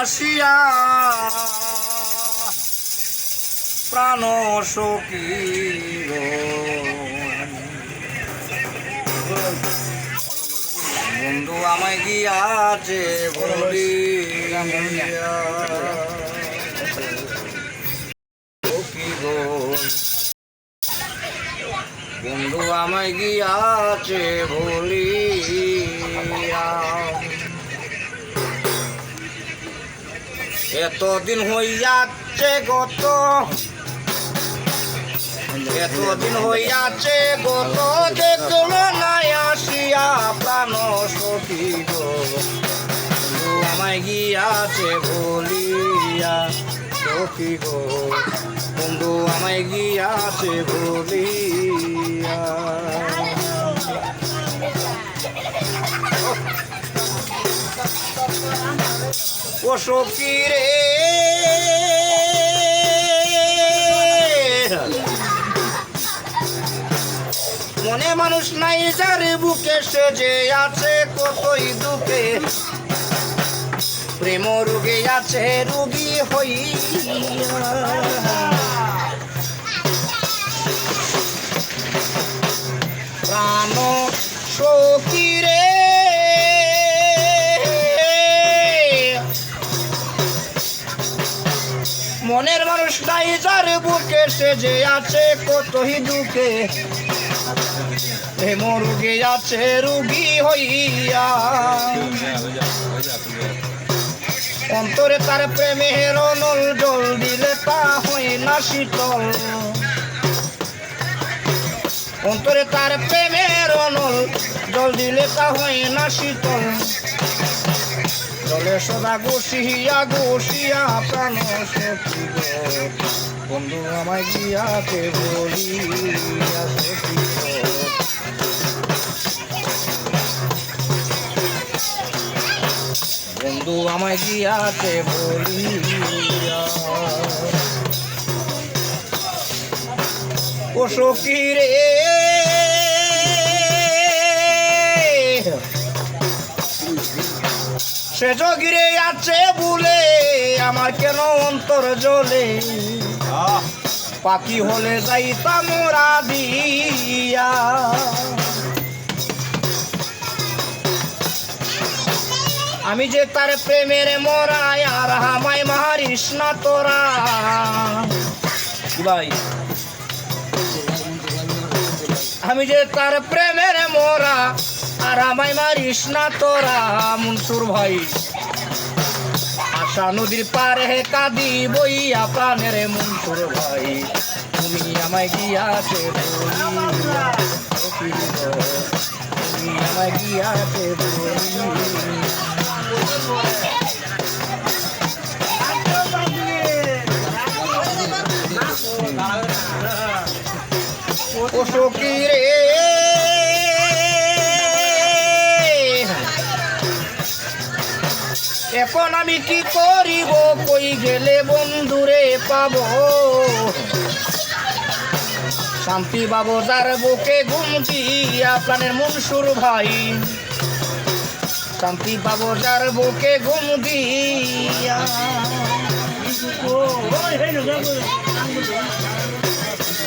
আসিয়া প্রাণ সখী বন্ধু আমায় গিয়াছে বলিয়া বন্ধু আমায় গিয়াছে বলিয়া এতদিন হইয়াছে এতদিন হইয়াছে গত দেখল নাই আসিয়া প্রাণ সখী গো বন্ধু আমায় গিয়াছে বলিয়া সখী গো বন্ধু আমায় গিয়াছে বলিয়া ও সখী রে মনে মানুষ নাই যার বুকে সে যে আছে কতই দুঃখে প্রেম রোগে আছে রোগী হইয়া প্রাণ সখী রে মনের মানুষ নাই যার বুকে সে যে আছে কতই দুঃখে প্রেম রোগে আছে রোগী হইয়া অন্তরে তার প্রেমের নল জল দিলে তা হয় না শীতল অন্তরে তার প্রেমের নল জল দিলে তা হয় না শীতল জলে সদা ঘষিয়া ঘষিয়া প্রাণ সখী গো বন্ধু আমায় গিয়াছে বলিয়া সখী বন্ধু আমায় গিয়াছে বলিয়া ও সখী রে সে যোগিরে আছে বলে আমার কেন অন্তর জ্বলে পাখি হলে যাইতাম মোরা দিয়া আমি যে তার প্রেমের মরাই আর হামায় মারিস না তোরা ভাই আমি যে তার প্রেমের মরা আর আমায় মারিস না তোরা মনসুর ভাই আশা নদীর পারে কাঁদি বইয়া প্রাণের মনসুর ভাই তুমি আমায় গিয়াছে বলিয়া তুমি আমায় গিয়াছে বলিয়া ও সখী রে এখন আমি কি করিব কই গেলে বন্ধুরে পাব শান্তি বাবু যার বুকে ঘুম দিয়া প্রাণের মনসুর ভাই শান্তি বাবু যার বুকে ঘুম দিয়া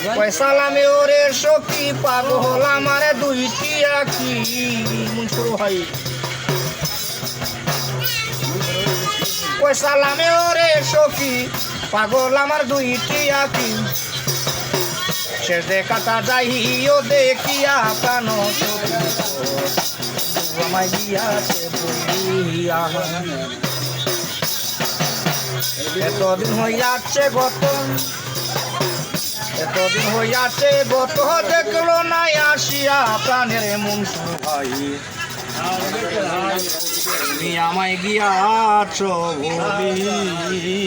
পয়সা লামে ওরে সখী পাগল আমার দুইটি আখি মনসুর ভাই পয়সা লামে ওরে সখী পাগল আমার দুইটি আখি সে দেখাটা যাইও দেখিয়া প্রাণ সখী আমায় গিয়াছে বলিয়া এতদিন হইয়াছে গত দেখলো নাই আসিয়া প্রাণের মনসুর ভাই তুমি আমায় গিয়াছ বলিয়া